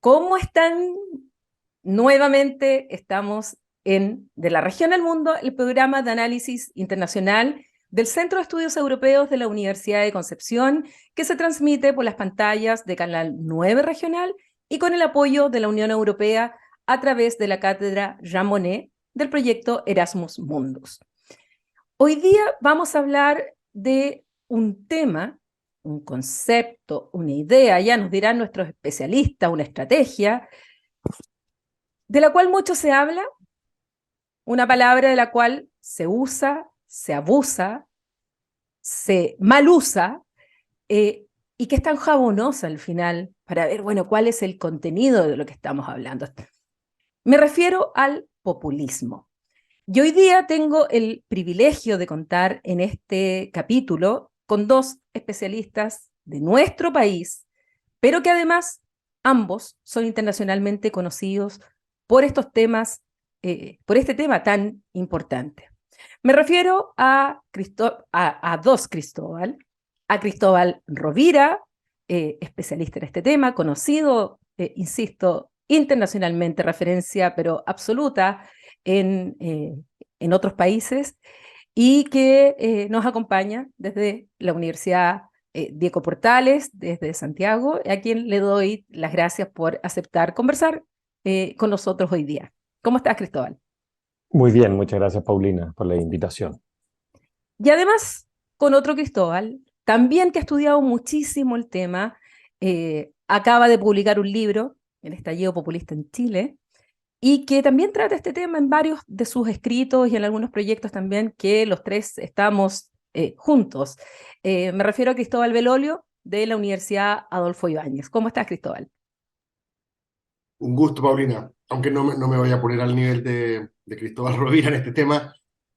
¿Cómo están? Nuevamente estamos en De la región al mundo, el programa de análisis internacional del Centro de Estudios Europeos de la Universidad de Concepción, que se transmite por las pantallas de Canal 9 Regional y con el apoyo de la Unión Europea a través de la cátedra Jean Monnet del proyecto Erasmus Mundus. Hoy día vamos a hablar de un tema, un concepto, una idea, ya nos dirán nuestros especialistas, una estrategia, de la cual mucho se habla, una palabra de la cual se usa, se abusa, se mal usa, y que es tan jabonosa al final para ver, bueno, cuál es el contenido de lo que estamos hablando. Me refiero al populismo. Y hoy día tengo el privilegio de contar en este capítulo con dos especialistas de nuestro país, pero que además ambos son internacionalmente conocidos por estos temas, por este tema tan importante. Me refiero a dos Cristóbal, a Cristóbal Rovira, especialista en este tema, conocido, insisto, internacionalmente, referencia, pero absoluta en otros países, y que nos acompaña desde la Universidad Diego Portales, desde Santiago, a quien le doy las gracias por aceptar conversar con nosotros hoy día. ¿Cómo estás, Cristóbal? Muy bien, muchas gracias, Paulina, por la invitación. Y además, con otro Cristóbal, también que ha estudiado muchísimo el tema, acaba de publicar un libro, El estallido populista en Chile, y que también trata este tema en varios de sus escritos y en algunos proyectos también que los tres estamos juntos. Me refiero a Cristóbal Belolio de la Universidad Adolfo Ibáñez. ¿Cómo estás, Cristóbal? Un gusto, Paulina. Aunque no me voy a poner al nivel de Cristóbal Rovira en este tema,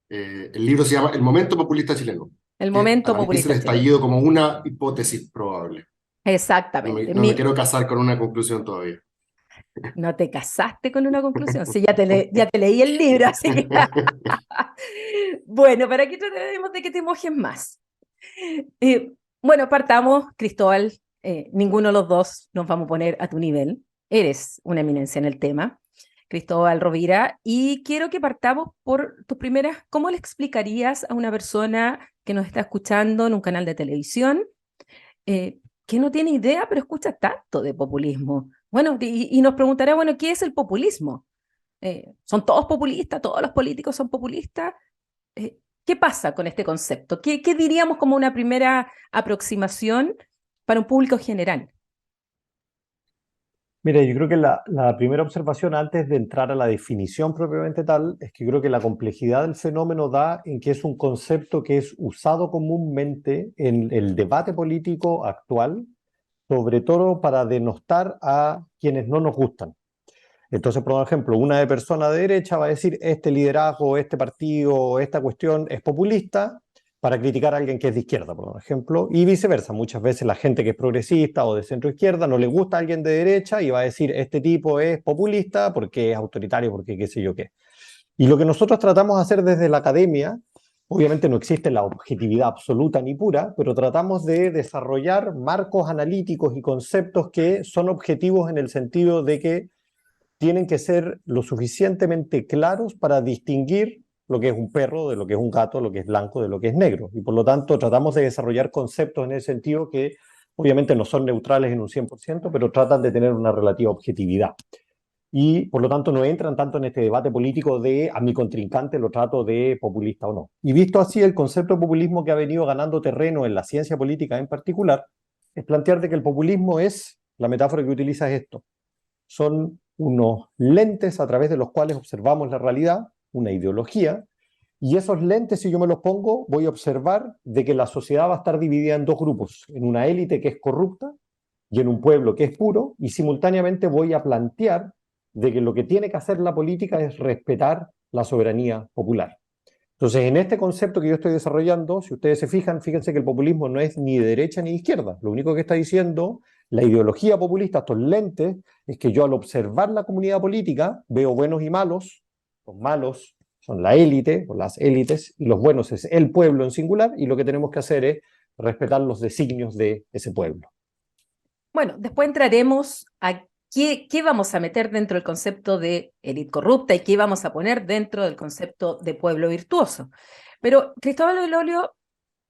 el libro se llama El momento populista chileno, El que momento analiza el populista chileno. estallido como una hipótesis probable. No me, Exactamente. no me quiero casar con una conclusión todavía. No te casaste con una conclusión. Sí, ya te leí el libro, así que... Bueno, para que trataremos de que te mojes más. Bueno, partamos, Cristóbal. Ninguno de los dos nos vamos a poner a tu nivel. Eres una eminencia en el tema, Cristóbal Rovira, y quiero que partamos por tus primeras. ¿Cómo le explicarías a una persona que nos está escuchando en un canal de televisión, que no tiene idea, pero escucha tanto de populismo? Bueno, y nos preguntará, bueno, ¿qué es el populismo? ¿Son todos populistas? ¿Todos los políticos son populistas? ¿Qué pasa con este concepto? ¿Qué diríamos como una primera aproximación para un público general? Mira, yo creo que la primera observación antes de entrar a la definición propiamente tal es que creo que la complejidad del fenómeno da en que es un concepto que es usado comúnmente en el debate político actual, sobre todo para denostar a quienes no nos gustan. Entonces, por ejemplo, una persona de derecha va a decir este liderazgo, este partido, esta cuestión es populista para criticar a alguien que es de izquierda, por ejemplo, y viceversa. Muchas veces la gente que es progresista o de centro izquierda no le gusta a alguien de derecha y va a decir este tipo es populista porque es autoritario, porque qué sé yo qué. Y lo que nosotros tratamos de hacer desde la academia, obviamente no existe la objetividad absoluta ni pura, pero tratamos de desarrollar marcos analíticos y conceptos que son objetivos en el sentido de que tienen que ser lo suficientemente claros para distinguir lo que es un perro de lo que es un gato, lo que es blanco de lo que es negro. Y por lo tanto tratamos de desarrollar conceptos en ese sentido que obviamente no son neutrales en un 100%, pero tratan de tener una relativa objetividad. Y por lo tanto no entran tanto en este debate político de a mi contrincante lo trato de populista o no. Y visto así, el concepto de populismo que ha venido ganando terreno en la ciencia política en particular es plantear de que el populismo es, la metáfora que utiliza es esto, son unos lentes a través de los cuales observamos la realidad, una ideología, y esos lentes, si yo me los pongo, voy a observar de que la sociedad va a estar dividida en dos grupos, en una élite que es corrupta y en un pueblo que es puro, y simultáneamente voy a plantear de que lo que tiene que hacer la política es respetar la soberanía popular. Entonces, en este concepto que yo estoy desarrollando, si ustedes se fijan, fíjense que el populismo no es ni de derecha ni de izquierda. Lo único que está diciendo la ideología populista, estos lentes, es que yo al observar la comunidad política veo buenos y malos. Los malos son la élite o las élites y los buenos es el pueblo en singular, y lo que tenemos que hacer es respetar los designios de ese pueblo. Bueno, después entraremos a qué vamos a meter dentro del concepto de élite corrupta y qué vamos a poner dentro del concepto de pueblo virtuoso. Pero Cristóbal Belolio,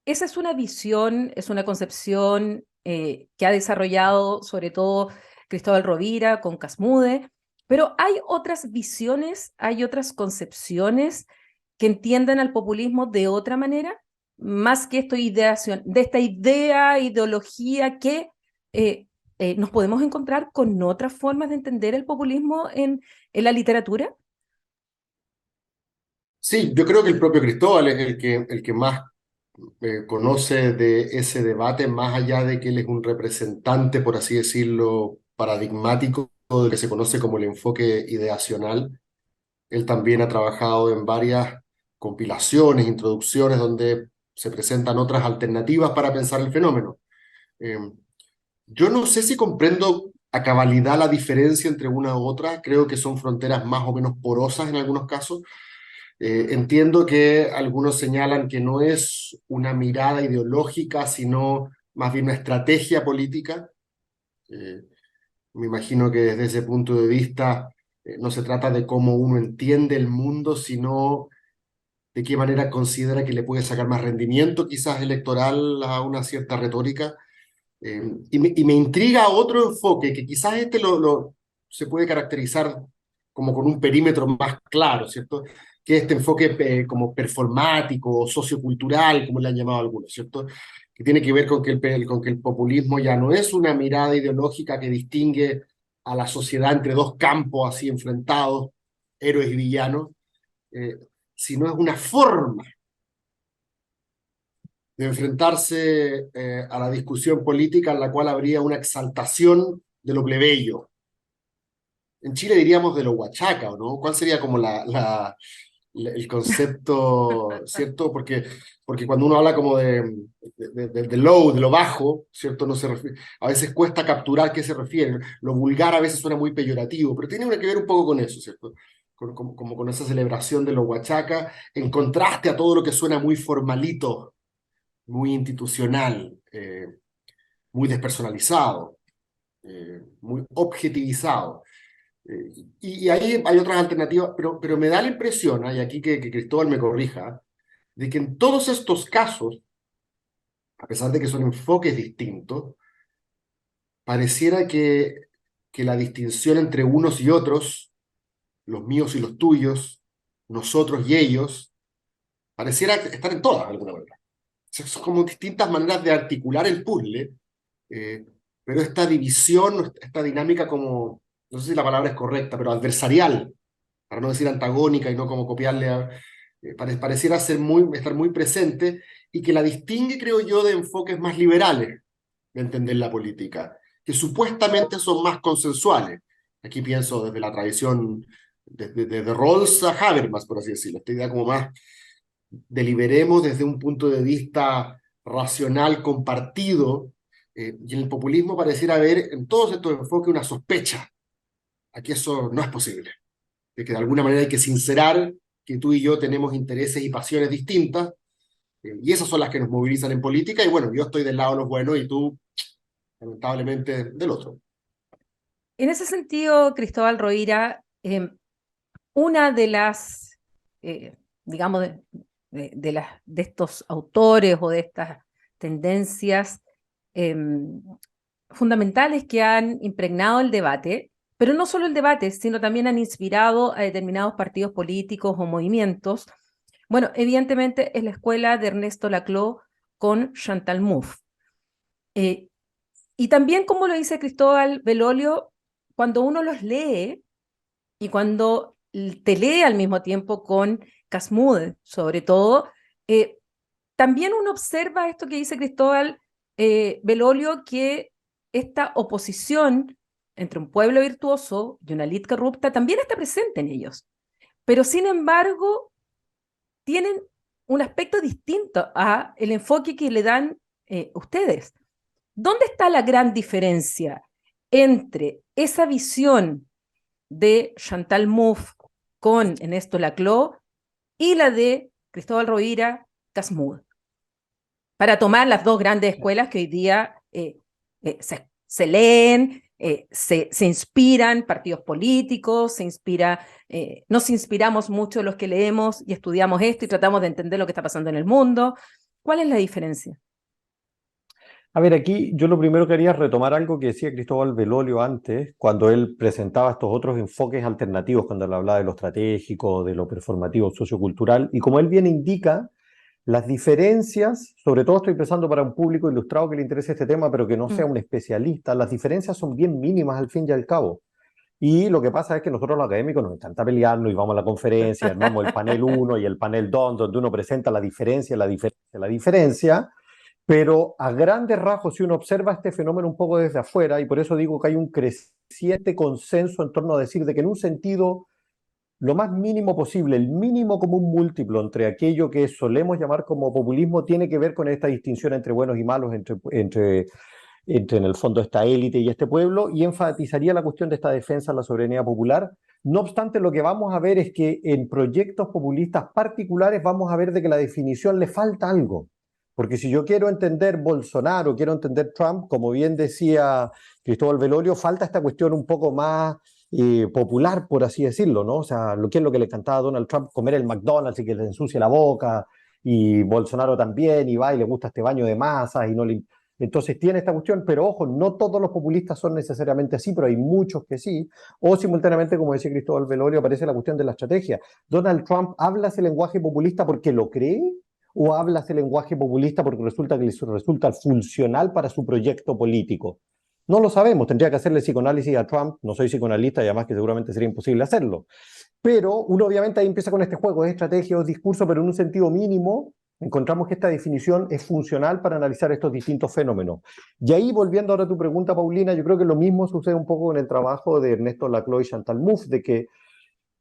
esa es una visión, es una concepción que ha desarrollado sobre todo Cristóbal Rovira con Casmude, pero hay otras visiones, hay otras concepciones que entiendan al populismo de otra manera, más que de esta idea, ideología que nos podemos encontrar con otras formas de entender el populismo en la literatura. Sí, yo creo que el propio Cristóbal es el que más conoce de ese debate, más allá de que él es un representante, por así decirlo, paradigmático de lo que se conoce como el enfoque ideacional. Él también ha trabajado en varias compilaciones, introducciones, donde se presentan otras alternativas para pensar el fenómeno. Eh, yo no sé si comprendo a cabalidad la diferencia entre una u otra, creo que son fronteras más o menos porosas en algunos casos. Entiendo que algunos señalan que no es una mirada ideológica, sino más bien una estrategia política. Eh, Me imagino que desde ese punto de vista no se trata de cómo uno entiende el mundo, sino de qué manera considera que le puede sacar más rendimiento quizás electoral a una cierta retórica. Y me intriga otro enfoque, que quizás este se puede caracterizar como con un perímetro más claro, ¿cierto? Que este enfoque como performático o sociocultural, como le han llamado algunos, ¿cierto? Que tiene que ver con que con que el populismo ya no es una mirada ideológica que distingue a la sociedad entre dos campos así enfrentados, héroes y villanos, eh, sino es una forma de enfrentarse a la discusión política en la cual habría una exaltación de lo plebeyo. En Chile diríamos de lo huachaca, ¿o no? ¿Cuál sería como el concepto, ¿cierto? Porque cuando uno habla como de low, de lo bajo, ¿cierto? No se a veces cuesta capturar qué se refiere. Lo vulgar a veces suena muy peyorativo, pero tiene que ver un poco con eso, ¿cierto? Como con esa celebración de lo huachaca, en contraste a todo lo que suena muy formalito, muy institucional, muy despersonalizado, muy objetivizado. Y ahí hay otras alternativas, pero me da la impresión, y aquí que Cristóbal me corrija, de que en todos estos casos, a pesar de que son enfoques distintos, pareciera que la distinción entre unos y otros, los míos y los tuyos, nosotros y ellos, pareciera estar en todas de alguna manera. Son como distintas maneras de articular el puzzle, eh, pero esta división, esta dinámica como, no sé si la palabra es correcta, pero adversarial, para no decir antagónica y no como copiarle pareciera estar muy presente y que la distingue, creo yo, de enfoques más liberales de entender la política, que supuestamente son más consensuales. Aquí pienso desde la tradición, desde Rawls a Habermas, por así decirlo, esta idea como más deliberemos desde un punto de vista racional compartido, y en el populismo pareciera haber en todos estos enfoques una sospecha a que eso no es posible, de que de alguna manera hay que sincerar que tú y yo tenemos intereses y pasiones distintas, y esas son las que nos movilizan en política, y bueno, yo estoy del lado de los buenos y tú, lamentablemente, del otro. En ese sentido, Cristóbal Rovira, una de las, digamos, de estos autores o de estas tendencias fundamentales que han impregnado el debate, pero no solo el debate, sino también han inspirado a determinados partidos políticos o movimientos. Bueno, evidentemente es la escuela de Ernesto Laclau con Chantal Mouffe. Y también, como lo dice Cristóbal Belolio, cuando uno los lee y cuando te lee al mismo tiempo con Casmude, sobre todo, también uno observa esto que dice Cristóbal Belolio, que esta oposición entre un pueblo virtuoso y una élite corrupta también está presente en ellos. Pero sin embargo, tienen un aspecto distinto a el enfoque que le dan ustedes. ¿Dónde está la gran diferencia entre esa visión de Chantal Mouffe con Ernesto Laclau y la de Cristóbal Rovira, Casmude? Para tomar las dos grandes escuelas que hoy día se leen, se inspiran partidos políticos, nos inspiramos mucho los que leemos y estudiamos esto y tratamos de entender lo que está pasando en el mundo. ¿Cuál es la diferencia? A ver, aquí yo lo primero que haría es retomar algo que decía Cristóbal Belolio antes, cuando él presentaba estos otros enfoques alternativos, cuando él hablaba de lo estratégico, de lo performativo, sociocultural, y como él bien indica, las diferencias, sobre todo estoy pensando para un público ilustrado que le interese este tema, pero que no sea un especialista, las diferencias son bien mínimas al fin y al cabo. Y lo que pasa es que nosotros los académicos nos encanta pelearnos y vamos a la conferencia, armamos el panel 1 y el panel 2, donde uno presenta la diferencia, la diferencia, pero a grandes rasgos, si uno observa este fenómeno un poco desde afuera, y por eso digo que hay un creciente consenso en torno a decir de que en un sentido lo más mínimo posible, el mínimo común múltiplo entre aquello que solemos llamar como populismo tiene que ver con esta distinción entre buenos y malos, entre en el fondo esta élite y este pueblo, y enfatizaría la cuestión de esta defensa de la soberanía popular. No obstante, lo que vamos a ver es que en proyectos populistas particulares vamos a ver de que la definición le falta algo. Porque si yo quiero entender Bolsonaro, quiero entender Trump, como bien decía Cristóbal Belolio, falta esta cuestión un poco más popular, por así decirlo, ¿no? O sea, ¿qué es lo que le encantaba a Donald Trump? Comer el McDonald's y que le ensucie la boca, y Bolsonaro también, y va y le gusta este baño de masas, y no le... Entonces tiene esta cuestión, pero ojo, no todos los populistas son necesariamente así, pero hay muchos que sí. O simultáneamente, como decía Cristóbal Belolio, aparece la cuestión de la estrategia. ¿Donald Trump habla ese lenguaje populista porque lo cree? ¿O habla ese lenguaje populista porque resulta que le resulta funcional para su proyecto político? No lo sabemos, tendría que hacerle psicoanálisis a Trump, no soy psicoanalista y además que seguramente sería imposible hacerlo. Pero uno obviamente ahí empieza con este juego, es estrategia, es discurso, pero en un sentido mínimo encontramos que esta definición es funcional para analizar estos distintos fenómenos. Y ahí, volviendo ahora a tu pregunta, Paulina, yo creo que lo mismo sucede un poco en el trabajo de Ernesto Laclau y Chantal Mouffe, de que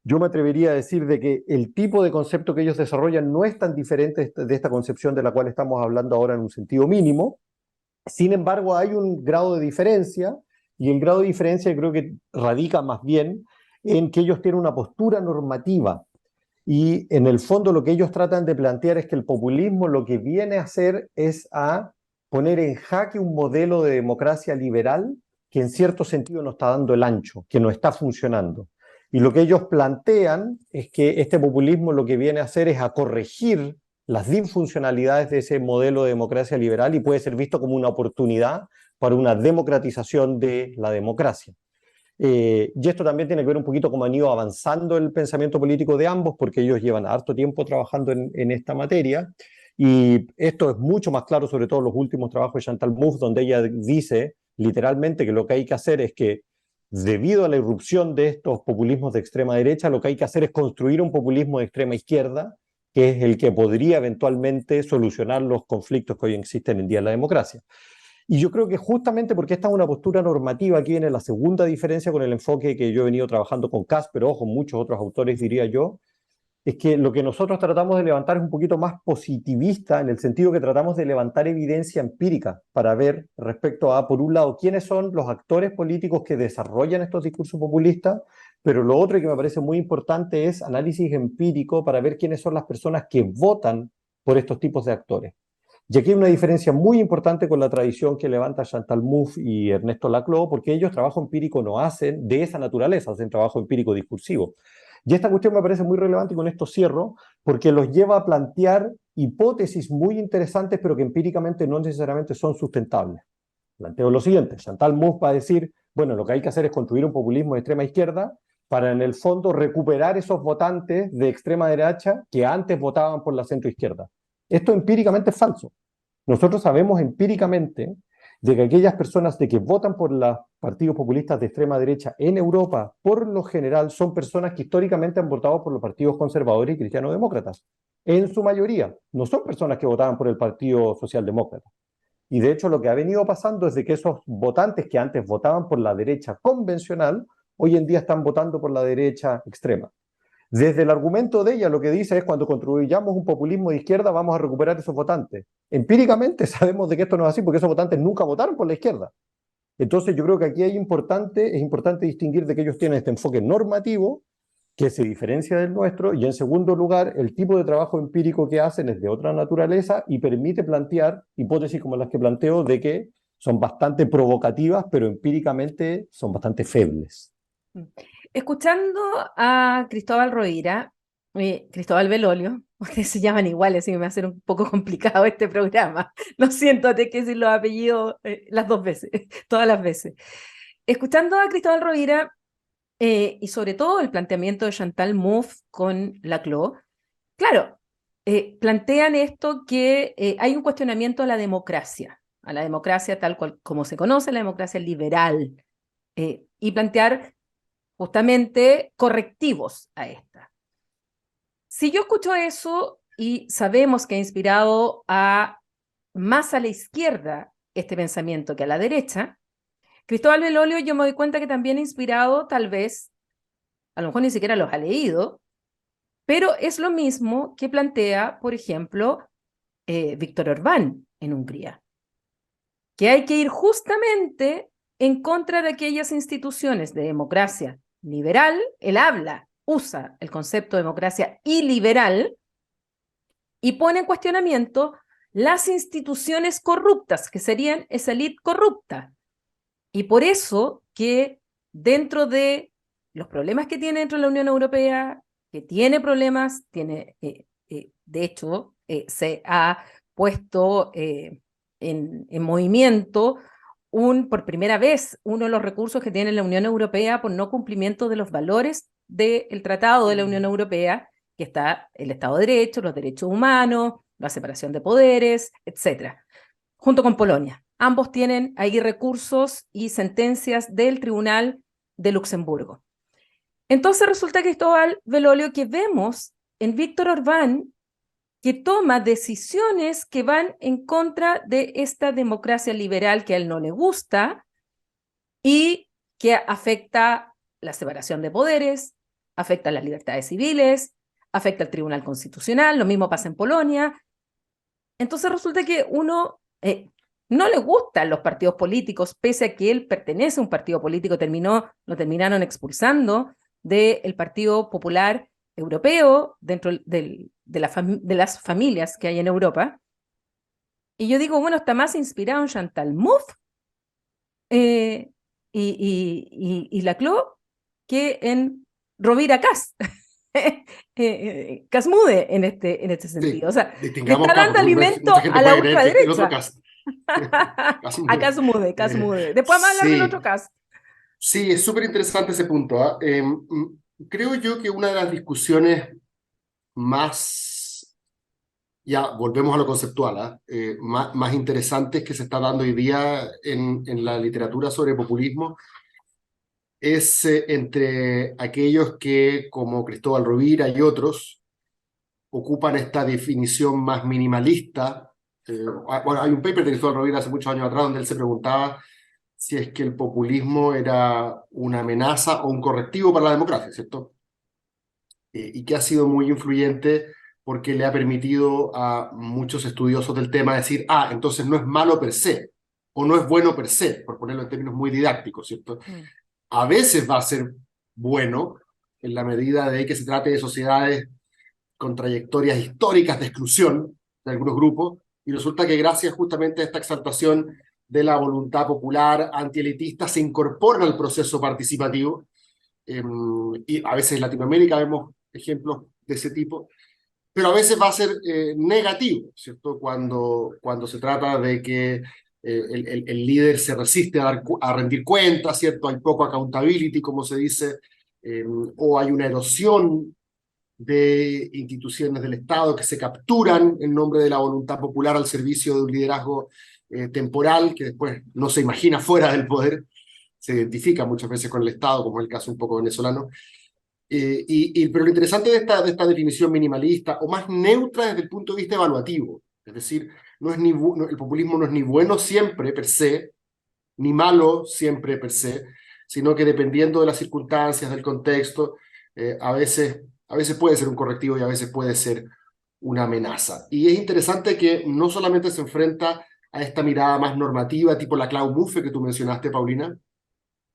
yo me atrevería a decir de que el tipo de concepto que ellos desarrollan no es tan diferente de esta concepción de la cual estamos hablando ahora en un sentido mínimo. Sin embargo, hay un grado de diferencia, y el grado de diferencia creo que radica más bien en que ellos tienen una postura normativa. Y en el fondo lo que ellos tratan de plantear es que el populismo lo que viene a hacer es a poner en jaque un modelo de democracia liberal que en cierto sentido no está dando el ancho, que no está funcionando. Y lo que ellos plantean es que este populismo lo que viene a hacer es a corregir las disfuncionalidades de ese modelo de democracia liberal y puede ser visto como una oportunidad para una democratización de la democracia. Y esto también tiene que ver un poquito cómo han ido avanzando el pensamiento político de ambos, porque ellos llevan harto tiempo trabajando en esta materia. Y esto es mucho más claro, sobre todo en los últimos trabajos de Chantal Mouffe, donde ella dice literalmente que lo que hay que hacer es que, debido a la irrupción de estos populismos de extrema derecha, lo que hay que hacer es construir un populismo de extrema izquierda, que es el que podría eventualmente solucionar los conflictos que hoy existen en día en la democracia. Y yo creo que justamente porque esta es una postura normativa, aquí viene la segunda diferencia con el enfoque que yo he venido trabajando con Cass, pero ojo, muchos otros autores diría yo, es que lo que nosotros tratamos de levantar es un poquito más positivista, en el sentido que tratamos de levantar evidencia empírica para ver respecto a, por un lado, quiénes son los actores políticos que desarrollan estos discursos populistas, pero lo otro que me parece muy importante es análisis empírico para ver quiénes son las personas que votan por estos tipos de actores. Y aquí hay una diferencia muy importante con la tradición que levanta Chantal Mouffe y Ernesto Laclau, porque ellos trabajo empírico no hacen de esa naturaleza, hacen trabajo empírico discursivo. Y esta cuestión me parece muy relevante y con esto cierro, porque los lleva a plantear hipótesis muy interesantes, pero que empíricamente no necesariamente son sustentables. Planteo lo siguiente, Chantal Mouffe va a decir, bueno, lo que hay que hacer es construir un populismo de extrema izquierda para en el fondo recuperar esos votantes de extrema derecha que antes votaban por la centroizquierda. Esto empíricamente es falso. Nosotros sabemos empíricamente de que aquellas personas de que votan por los partidos populistas de extrema derecha en Europa, por lo general, son personas que históricamente han votado por los partidos conservadores y cristiano-demócratas. En su mayoría, no son personas que votaban por el Partido Socialdemócrata. Y de hecho lo que ha venido pasando es de que esos votantes que antes votaban por la derecha convencional, hoy en día están votando por la derecha extrema. Desde el argumento de ella, lo que dice es cuando construyamos un populismo de izquierda vamos a recuperar esos votantes. Empíricamente sabemos de que esto no es así porque esos votantes nunca votaron por la izquierda. Entonces yo creo que aquí es importante distinguir de que ellos tienen este enfoque normativo que se diferencia del nuestro y en segundo lugar el tipo de trabajo empírico que hacen es de otra naturaleza y permite plantear hipótesis como las que planteo de que son bastante provocativas, pero empíricamente son bastante febles. Escuchando a Cristóbal Rovira, Cristóbal Belolio, ustedes se llaman iguales, así que me va a ser un poco complicado este programa. Lo siento, tengo que decir los apellidos las dos veces, todas las veces. Escuchando a Cristóbal Rovira, y sobre todo el planteamiento de Chantal Mouffe con Laclau, claro, plantean esto que hay un cuestionamiento a la democracia tal cual como se conoce, la democracia liberal, y plantear justamente correctivos a esta. Si yo escucho eso y sabemos que ha inspirado más a la izquierda este pensamiento que a la derecha, Cristóbal Belolio yo me doy cuenta que también ha inspirado, tal vez, a lo mejor ni siquiera los ha leído, pero es lo mismo que plantea, por ejemplo, Víctor Orbán en Hungría, que hay que ir justamente en contra de aquellas instituciones de democracia liberal. Él usa el concepto de democracia iliberal y pone en cuestionamiento las instituciones corruptas, que serían esa élite corrupta. Y por eso que dentro de los problemas que tiene dentro de la Unión Europea, que tiene problemas, de hecho, se ha puesto en movimiento por primera vez uno de los recursos que tiene la Unión Europea por no cumplimiento de los valores del Tratado de la Unión Europea, que está el Estado de Derecho, los derechos humanos, la separación de poderes, etcétera, junto con Polonia. Ambos tienen ahí recursos y sentencias del Tribunal de Luxemburgo. Entonces resulta, Cristóbal Belolio, que vemos en Víctor Orbán que toma decisiones que van en contra de esta democracia liberal que a él no le gusta y que afecta la separación de poderes, afecta las libertades civiles, afecta al Tribunal Constitucional, lo mismo pasa en Polonia. Entonces resulta que uno no le gustan los partidos políticos, pese a que él pertenece a un partido político, lo terminaron expulsando del Partido Popular Europeo dentro de las familias que hay en Europa. Y yo digo, bueno, está más inspirado en Chantal Mouffe y Laclau que en Rovira Cas. Casmude en este sentido. O sea, le Distingamos está acá, dando porque alimento mucha gente a la puede creer que el otro ultraderecha. caso. A Casmude. Después vamos a hablar del Sí, otro caso. sí, es súper interesante ese punto. ¿Ah? Creo yo que una de las discusiones más, ya volvemos a lo conceptual, ¿ah? Más interesantes que se está dando hoy día en la literatura sobre populismo es entre aquellos que, como Cristóbal Rovira y otros, ocupan esta definición más minimalista. Bueno, hay un paper de Cristóbal Rovira hace muchos años atrás donde él se preguntaba si es que el populismo era una amenaza o un correctivo para la democracia, ¿cierto? Y que ha sido muy influyente porque le ha permitido a muchos estudiosos del tema decir, entonces no es malo per se, o no es bueno per se, por ponerlo en términos muy didácticos, ¿cierto? A veces va a ser bueno en la medida de que se trate de sociedades con trayectorias históricas de exclusión de algunos grupos, y resulta que gracias justamente a esta exaltación de la voluntad popular antielitista se incorporan al proceso participativo, y a veces en Latinoamérica vemos ejemplos de ese tipo, pero a veces va a ser negativo, ¿cierto? Cuando se trata de que el líder se resiste a rendir cuentas, ¿cierto? Hay poco accountability, como se dice, o hay una erosión de instituciones del Estado que se capturan en nombre de la voluntad popular al servicio de un liderazgo temporal que después no se imagina fuera del poder, se identifica muchas veces con el Estado, como es el caso un poco venezolano. Pero lo interesante de esta definición minimalista, o más neutra desde el punto de vista evaluativo, es decir, el populismo no es ni bueno siempre per se, ni malo siempre per se, sino que dependiendo de las circunstancias, del contexto, a veces puede ser un correctivo y a veces puede ser una amenaza. Y es interesante que no solamente se enfrenta a esta mirada más normativa, tipo la Laclau Mouffe que tú mencionaste, Paulina,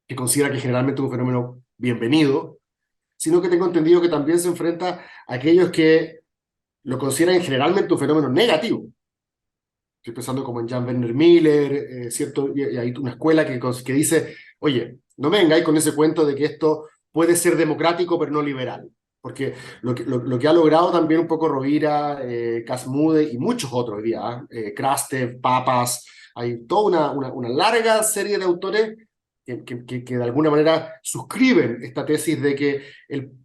que considera que generalmente es un fenómeno bienvenido, sino que tengo entendido que también se enfrenta a aquellos que lo consideran generalmente un fenómeno negativo, Estoy pensando como en Jan Werner Miller, ¿cierto? Y hay una escuela que dice, oye, no me vengáis con ese cuento de que esto puede ser democrático pero no liberal. Porque lo que ha logrado también un poco Rovira, Casmude y muchos otros hoy día, Krastev, Papas, hay toda una larga serie de autores que de alguna manera suscriben esta tesis de que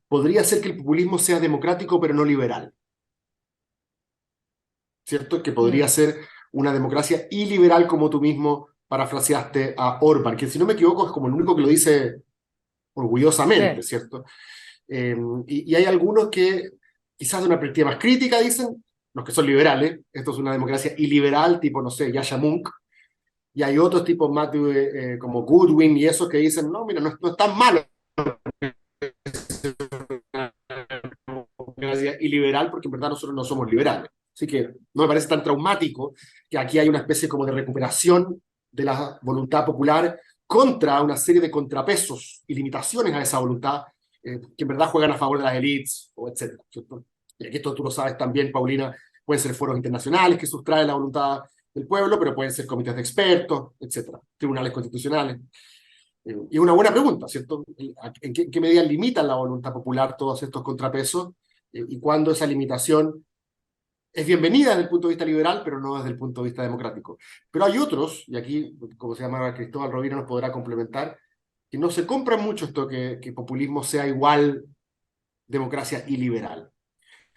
podría ser que el populismo sea democrático pero no liberal, ¿cierto? Que podría ser una democracia iliberal, como tú mismo parafraseaste a Orbán, que si no me equivoco es como el único que lo dice orgullosamente, Sí. ¿cierto? Y hay algunos que quizás de una perspectiva más crítica dicen, los que son liberales, esto es una democracia iliberal, tipo, no sé, Yasha Monk, y hay otros tipos más como Goodwin y esos que dicen, no, mira, no es tan malo democracia iliberal porque en verdad nosotros no somos liberales. Así que no me parece tan traumático que aquí hay una especie como de recuperación de la voluntad popular contra una serie de contrapesos y limitaciones a esa voluntad que en verdad juegan a favor de las élites, o etcétera, ¿cierto? Y aquí esto tú lo sabes también, Paulina, pueden ser foros internacionales que sustraen la voluntad del pueblo, pero pueden ser comités de expertos, etcétera, tribunales constitucionales. Y es una buena pregunta, ¿cierto? ¿En qué medida limitan la voluntad popular todos estos contrapesos? Y cuándo esa limitación es bienvenida desde el punto de vista liberal, pero no desde el punto de vista democrático. Pero hay otros, y aquí, como se llama Cristóbal Rovira, nos podrá complementar, que no se compran mucho esto que populismo sea igual democracia y liberal.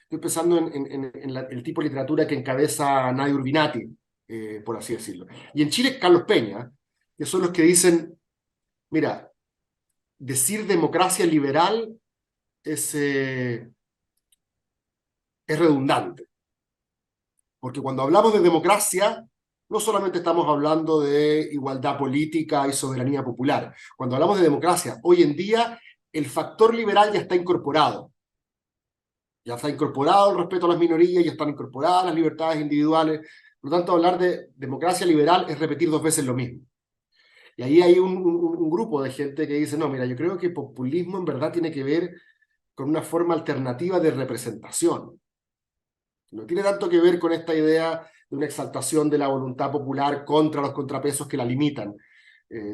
Estoy pensando en el tipo de literatura que encabeza Nadia Urbinati, por así decirlo. Y en Chile, Carlos Peña, que son los que dicen, mira, decir democracia liberal es redundante. Porque cuando hablamos de democracia, no solamente estamos hablando de igualdad política y soberanía popular. Cuando hablamos de democracia, hoy en día el factor liberal ya está incorporado. Ya está incorporado el respeto a las minorías, ya están incorporadas las libertades individuales. Por lo tanto, hablar de democracia liberal es repetir dos veces lo mismo. Y ahí hay un grupo de gente que dice, no, mira, yo creo que populismo en verdad tiene que ver con una forma alternativa de representación. No tiene tanto que ver con esta idea de una exaltación de la voluntad popular contra los contrapesos que la limitan,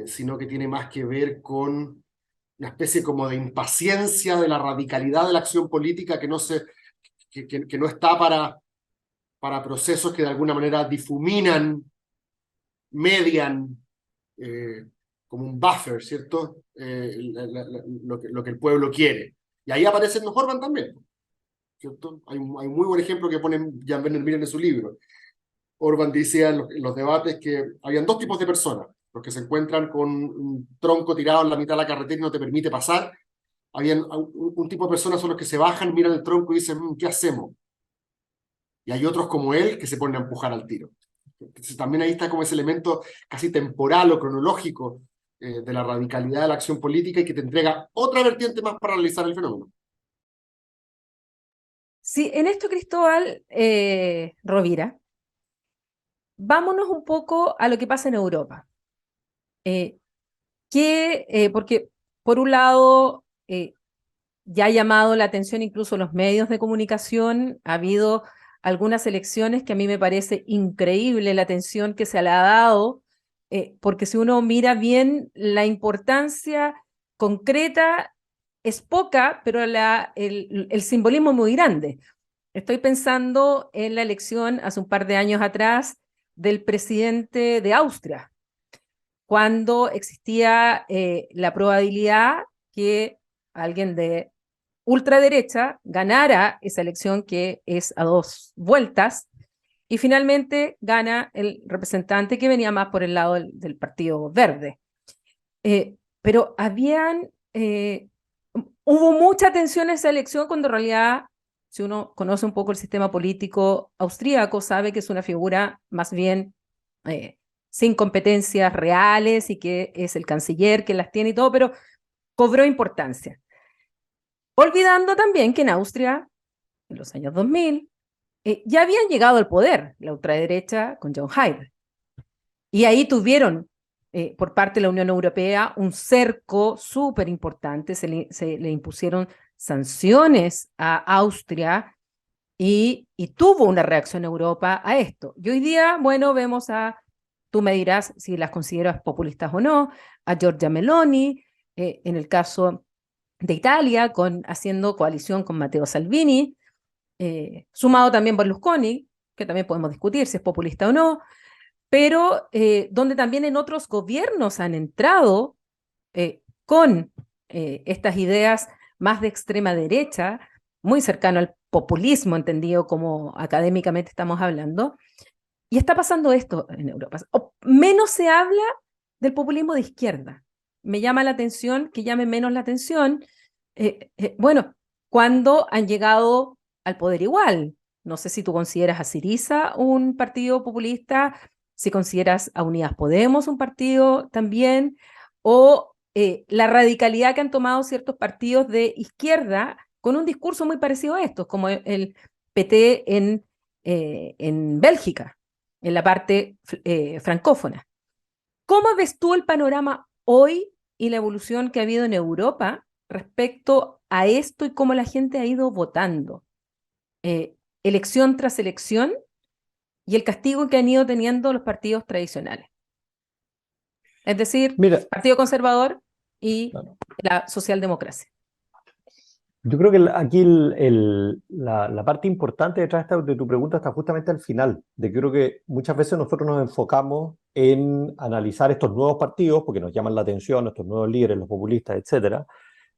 sino que tiene más que ver con una especie como de impaciencia de la radicalidad de la acción política que no está para procesos que de alguna manera difuminan, median, como un buffer, ¿cierto? Lo que el pueblo quiere. Y ahí aparece Orbán también, ¿cierto? Hay un muy buen ejemplo que pone Jan Werner Miller en su libro. Orbán decía en los debates que habían dos tipos de personas, los que se encuentran con un tronco tirado en la mitad de la carretera y no te permite pasar. Habían un tipo de personas son los que se bajan, miran el tronco y dicen, ¿qué hacemos? Y hay otros como él que se ponen a empujar al tiro. Entonces, también ahí está como ese elemento casi temporal o cronológico de la radicalidad de la acción política y que te entrega otra vertiente más para analizar el fenómeno. Sí, en esto, Cristóbal Rovira, vámonos un poco a lo que pasa en Europa. Porque, por un lado, ya ha llamado la atención incluso los medios de comunicación, ha habido algunas elecciones que a mí me parece increíble la atención que se le ha dado, porque si uno mira bien, la importancia concreta es poca, pero el simbolismo es muy grande. Estoy pensando en la elección hace un par de años atrás del presidente de Austria, cuando existía la probabilidad que alguien de ultraderecha ganara esa elección que es a dos vueltas, y finalmente gana el representante que venía más por el lado del Partido Verde. Pero hubo mucha tensión en esa elección cuando en realidad, si uno conoce un poco el sistema político austríaco, sabe que es una figura más bien sin competencias reales y que es el canciller que las tiene y todo, pero cobró importancia. Olvidando también que en Austria, en los años 2000, ya habían llegado al poder la ultraderecha con John Haidt. Y ahí tuvieron, por parte de la Unión Europea, un cerco súper importante, se le impusieron sanciones a Austria y tuvo una reacción Europa a esto. Y hoy día, bueno, vemos tú me dirás si las consideras populistas o no, a Giorgia Meloni, en el caso de Italia, haciendo coalición con Matteo Salvini, sumado también Berlusconi, que también podemos discutir si es populista o no, pero donde también en otros gobiernos han entrado con estas ideas más de extrema derecha, muy cercano al populismo, entendido como académicamente estamos hablando, y está pasando esto en Europa. Menos se habla del populismo de izquierda. Me llama la atención que llame menos la atención, bueno, cuando han llegado al poder igual. No sé si tú consideras a Syriza un partido populista, si consideras a Unidas Podemos un partido también, o la radicalidad que han tomado ciertos partidos de izquierda con un discurso muy parecido a estos, como el PT en Bélgica, en la parte francófona. ¿Cómo ves tú el panorama hoy y la evolución que ha habido en Europa respecto a esto y cómo la gente ha ido votando? Elección tras elección y el castigo que han ido teniendo los partidos tradicionales. Es decir, Mira, Partido Conservador y claro, la socialdemocracia. yo creo que aquí la parte importante detrás de tu pregunta está justamente al final, de que creo que muchas veces nosotros nos enfocamos en analizar estos nuevos partidos, porque nos llaman la atención, estos nuevos líderes, los populistas, etcétera.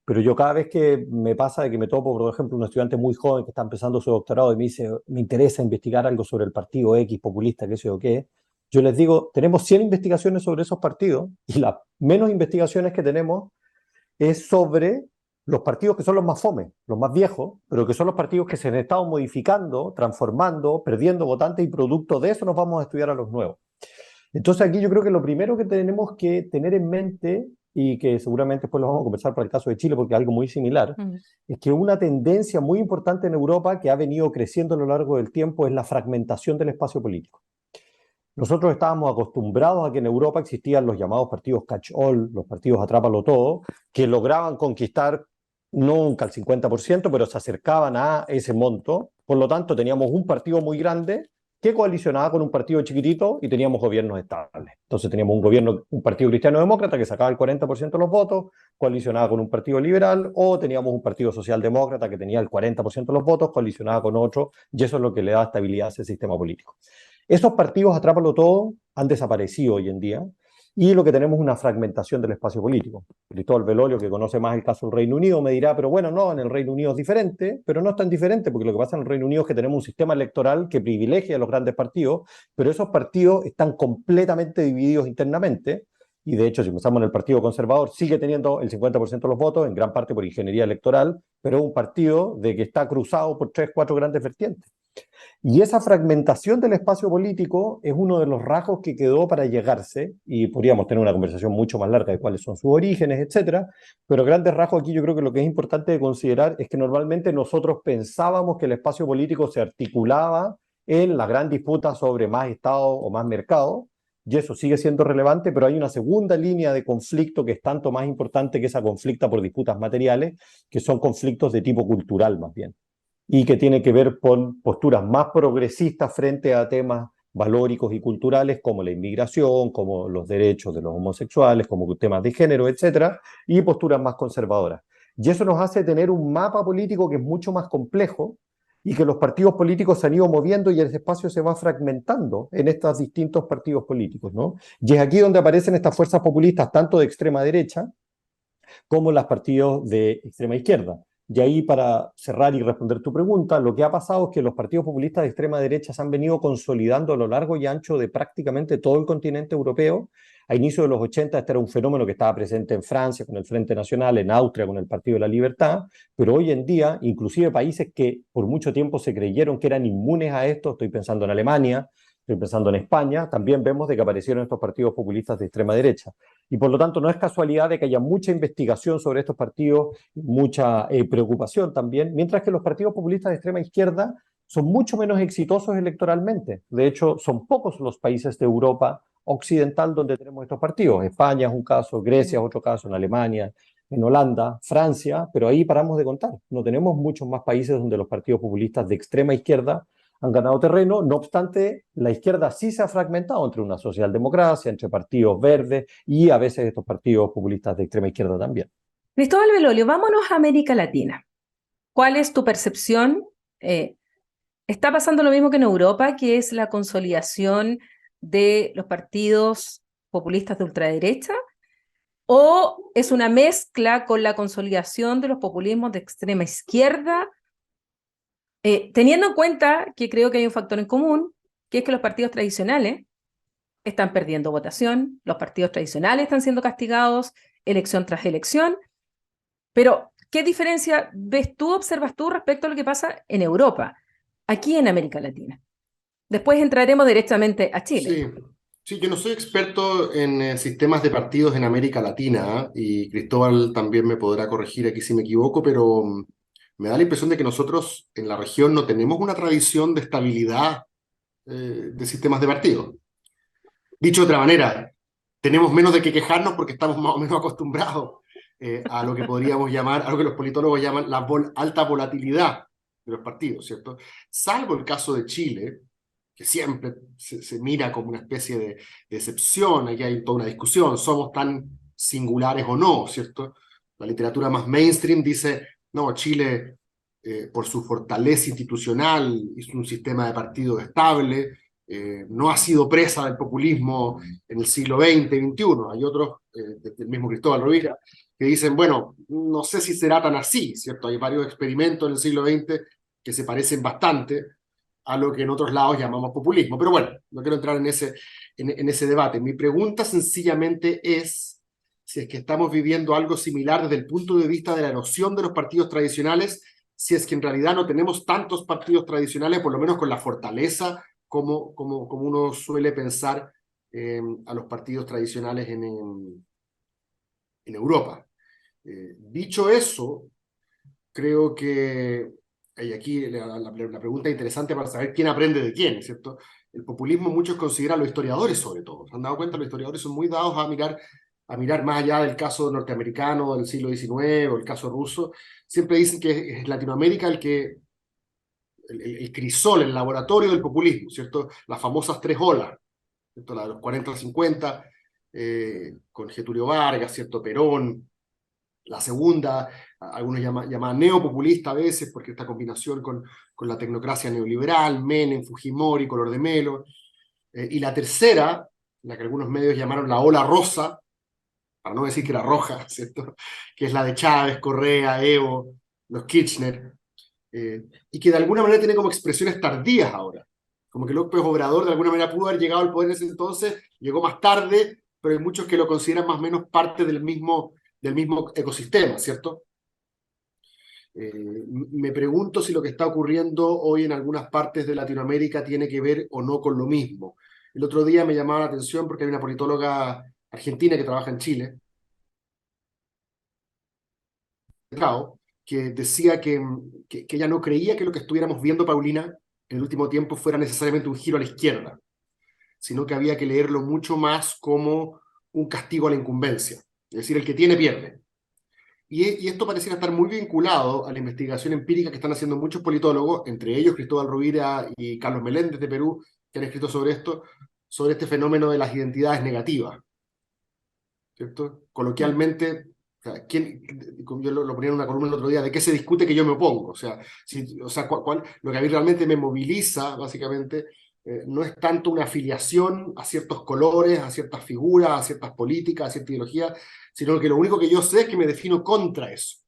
Pero yo cada vez que me pasa de que me topo, por ejemplo, un estudiante muy joven que está empezando su doctorado y me dice, me interesa investigar algo sobre el partido X populista, qué sé yo qué, yo les digo, tenemos 100 investigaciones sobre esos partidos y las menos investigaciones que tenemos es sobre los partidos que son los más fome, los más viejos, pero que son los partidos que se han estado modificando, transformando, perdiendo votantes y producto de eso nos vamos a estudiar a los nuevos. Entonces aquí yo creo que lo primero que tenemos que tener en mente, y que seguramente después lo vamos a conversar para el caso de Chile porque es algo muy similar, es que una tendencia muy importante en Europa que ha venido creciendo a lo largo del tiempo es la fragmentación del espacio político. Nosotros estábamos acostumbrados a que en Europa existían los llamados partidos catch-all, los partidos atrápalo todo, que lograban conquistar nunca el 50%, pero se acercaban a ese monto. Por lo tanto, teníamos un partido muy grande que coalicionaba con un partido chiquitito y teníamos gobiernos estables. Entonces teníamos un partido cristiano-demócrata que sacaba el 40% de los votos, coalicionaba con un partido liberal, o teníamos un partido socialdemócrata que tenía el 40% de los votos, coalicionaba con otro, y eso es lo que le da estabilidad a ese sistema político. Esos partidos, atrápalo todo, han desaparecido hoy en día y lo que tenemos es una fragmentación del espacio político. Cristóbal Belolio, que conoce más el caso del Reino Unido, me dirá, pero bueno, no, en el Reino Unido es diferente, pero no es tan diferente, porque lo que pasa en el Reino Unido es que tenemos un sistema electoral que privilegia a los grandes partidos, pero esos partidos están completamente divididos internamente, y de hecho, si pensamos en el Partido Conservador, sigue teniendo el 50% de los votos, en gran parte por ingeniería electoral, pero es un partido de que está cruzado por 3, 4 grandes vertientes. Y esa fragmentación del espacio político es uno de los rasgos que quedó para llegarse, y podríamos tener una conversación mucho más larga de cuáles son sus orígenes, etcétera, pero grandes rasgos aquí yo creo que lo que es importante de considerar es que normalmente nosotros pensábamos que el espacio político se articulaba en la gran disputa sobre más Estado o más mercado, y eso sigue siendo relevante, pero hay una segunda línea de conflicto que es tanto más importante que esa conflicta por disputas materiales, que son conflictos de tipo cultural más bien, y que tiene que ver con posturas más progresistas frente a temas valóricos y culturales como la inmigración, como los derechos de los homosexuales, como temas de género, etcétera, y posturas más conservadoras. Y eso nos hace tener un mapa político que es mucho más complejo y que los partidos políticos se han ido moviendo y el espacio se va fragmentando en estos distintos partidos políticos, ¿no? Y es aquí donde aparecen estas fuerzas populistas, tanto de extrema derecha como los partidos de extrema izquierda. Y ahí, para cerrar y responder tu pregunta, lo que ha pasado es que los partidos populistas de extrema derecha se han venido consolidando a lo largo y ancho de prácticamente todo el continente europeo. A inicios de los 80 este era un fenómeno que estaba presente en Francia con el Frente Nacional, en Austria con el Partido de la Libertad, pero hoy en día, inclusive países que por mucho tiempo se creyeron que eran inmunes a esto, estoy pensando en Alemania, estoy pensando en España, también vemos de que aparecieron estos partidos populistas de extrema derecha. Y por lo tanto no es casualidad de que haya mucha investigación sobre estos partidos, mucha preocupación también, mientras que los partidos populistas de extrema izquierda son mucho menos exitosos electoralmente. De hecho, son pocos los países de Europa occidental donde tenemos estos partidos. España es un caso, Grecia es otro caso, en Alemania, en Holanda, Francia, pero ahí paramos de contar. No tenemos muchos más países donde los partidos populistas de extrema izquierda han ganado terreno. No obstante, la izquierda sí se ha fragmentado entre una socialdemocracia, entre partidos verdes y a veces estos partidos populistas de extrema izquierda también. Cristóbal Belolio, vámonos a América Latina. ¿Cuál es tu percepción? ¿Está pasando lo mismo que en Europa, que es la consolidación de los partidos populistas de ultraderecha? ¿O es una mezcla con la consolidación de los populismos de extrema izquierda? Teniendo en cuenta que creo que hay un factor en común, que es que los partidos tradicionales están perdiendo votación, los partidos tradicionales están siendo castigados elección tras elección, pero ¿qué diferencia ves tú, observas tú respecto a lo que pasa en Europa, aquí en América Latina? Después entraremos directamente a Chile. Sí, sí, yo no soy experto en sistemas de partidos en América Latina, y Cristóbal también me podrá corregir aquí si me equivoco, pero me da la impresión de que nosotros en la región no tenemos una tradición de estabilidad de sistemas de partidos. Dicho de otra manera, tenemos menos de qué quejarnos porque estamos más o menos acostumbrados a lo que podríamos llamar, a lo que los politólogos llaman la alta volatilidad de los partidos, ¿cierto? Salvo el caso de Chile, que siempre se mira como una especie de excepción. Aquí hay toda una discusión, ¿somos tan singulares o no?, ¿cierto? La literatura más mainstream dice, no, Chile, por su fortaleza institucional, es un sistema de partidos estable, no ha sido presa del populismo en el siglo XX, XXI. Hay otros, del mismo Cristóbal Rovira, que dicen, bueno, no sé si será tan así, ¿cierto? Hay varios experimentos en el siglo XX que se parecen bastante a lo que en otros lados llamamos populismo. Pero bueno, no quiero entrar en ese debate. Mi pregunta sencillamente es si es que estamos viviendo algo similar desde el punto de vista de la erosión de los partidos tradicionales, si es que en realidad no tenemos tantos partidos tradicionales, por lo menos con la fortaleza como uno suele pensar a los partidos tradicionales en Europa. Dicho eso, creo que, y aquí la pregunta interesante para saber quién aprende de quién, ¿cierto? El populismo muchos consideran, los historiadores sobre todo, ¿se han dado cuenta? Los historiadores son muy dados a mirar más allá del caso norteamericano del siglo XIX o el caso ruso. Siempre dicen que es Latinoamérica el crisol, el laboratorio del populismo, ¿cierto? Las famosas tres olas, ¿cierto? La de los 40-50, con Getúlio Vargas, ¿cierto? Perón. La segunda, algunos llaman neopopulista a veces, porque esta combinación con la tecnocracia neoliberal, Menem, Fujimori, Color de Melo. Y la tercera, la que algunos medios llamaron la ola rosa, para no decir que era roja, ¿cierto? Que es la de Chávez, Correa, Evo, los Kirchner, y que de alguna manera tiene como expresiones tardías ahora. Como que López Obrador de alguna manera pudo haber llegado al poder en ese entonces, llegó más tarde, pero hay muchos que lo consideran más o menos parte del mismo ecosistema, ¿cierto? Me pregunto si lo que está ocurriendo hoy en algunas partes de Latinoamérica tiene que ver o no con lo mismo. El otro día me llamaba la atención porque hay una politóloga argentina que trabaja en Chile, que decía que ella no creía que lo que estuviéramos viendo, Paulina, en el último tiempo fuera necesariamente un giro a la izquierda, sino que había que leerlo mucho más como un castigo a la incumbencia. Es decir, el que tiene pierde. Y esto pareciera estar muy vinculado a la investigación empírica que están haciendo muchos politólogos, entre ellos Cristóbal Rovira y Carlos Meléndez de Perú, que han escrito sobre esto, sobre este fenómeno de las identidades negativas, ¿cierto? Coloquialmente, o sea, yo lo ponía en una columna el otro día, ¿de qué se discute que yo me opongo? O sea, lo que a mí realmente me moviliza, básicamente, no es tanto una afiliación a ciertos colores, a ciertas figuras, a ciertas políticas, a cierta ideología, sino que lo único que yo sé es que me defino contra eso.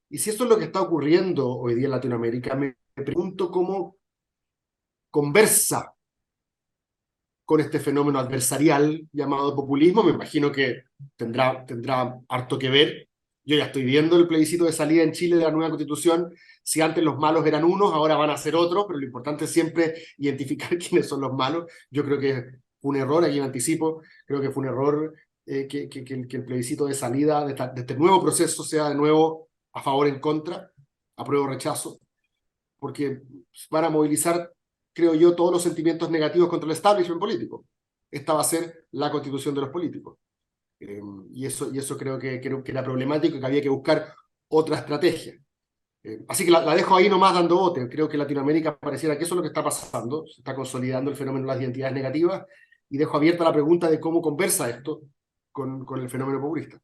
Y si eso es lo que está ocurriendo hoy día en Latinoamérica, me pregunto cómo conversa con este fenómeno adversarial llamado populismo. Me imagino que tendrá harto que ver. Yo ya estoy viendo el plebiscito de salida en Chile de la nueva Constitución. Si antes los malos eran unos, ahora van a ser otros, pero lo importante es siempre identificar quiénes son los malos. Yo creo que fue un error, aquí me anticipo, creo que fue un error que el plebiscito de salida de este nuevo proceso sea de nuevo a favor o en contra, apruebo o rechazo, porque van a movilizar, creo yo, todos los sentimientos negativos contra el establishment político. Esta va a ser la constitución de los políticos. Y eso creo que era problemático y que había que buscar otra estrategia. Así que la dejo ahí nomás dando bote. Creo que en Latinoamérica pareciera que eso es lo que está pasando. Se está consolidando el fenómeno de las identidades negativas y dejo abierta la pregunta de cómo conversa esto con el fenómeno populista.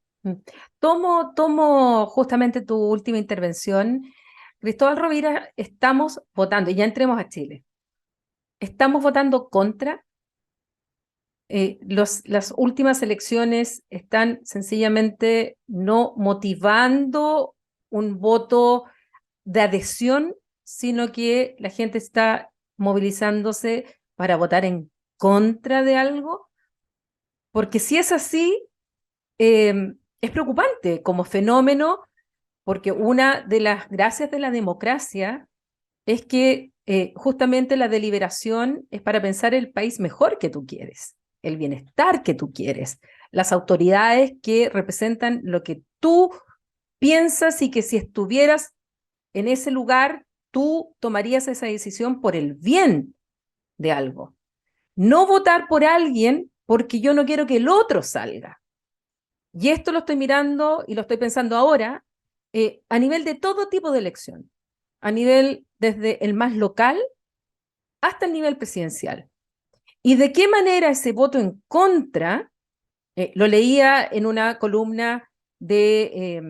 Tomo justamente tu última intervención. Cristóbal Rovira, estamos votando, y ya entremos a Chile, estamos votando contra. Las últimas elecciones están sencillamente no motivando un voto de adhesión, sino que la gente está movilizándose para votar en contra de algo, porque si es así, es preocupante como fenómeno, porque una de las gracias de la democracia es que justamente la deliberación es para pensar el país mejor que tú quieres, el bienestar que tú quieres, las autoridades que representan lo que tú piensas y que si estuvieras en ese lugar, tú tomarías esa decisión por el bien de algo. No votar por alguien porque yo no quiero que el otro salga. Y esto lo estoy mirando y lo estoy pensando ahora a nivel de todo tipo de elección, a nivel desde el más local hasta el nivel presidencial. ¿Y de qué manera ese voto en contra? Lo leía en una columna de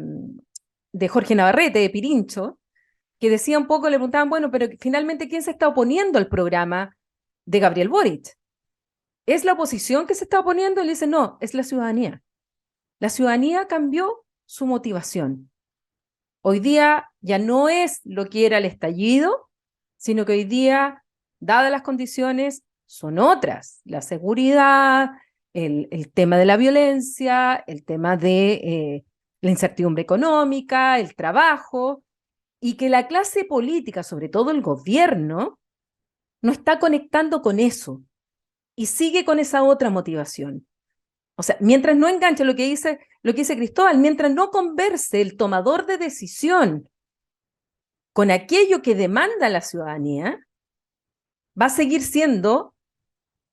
Jorge Navarrete, de Pirincho, que decía un poco, le preguntaban, bueno, pero finalmente, ¿quién se está oponiendo al programa de Gabriel Boric? ¿Es la oposición que se está oponiendo? Y le dice, no, es la ciudadanía. La ciudadanía cambió su motivación. Hoy día ya no es lo que era el estallido, sino que hoy día, dadas las condiciones, son otras. La seguridad, el tema de la violencia, el tema de la incertidumbre económica, el trabajo, y que la clase política, sobre todo el gobierno, no está conectando con eso y sigue con esa otra motivación. O sea, mientras no enganche lo que dice Cristóbal, mientras no converse el tomador de decisión con aquello que demanda la ciudadanía, va a seguir siendo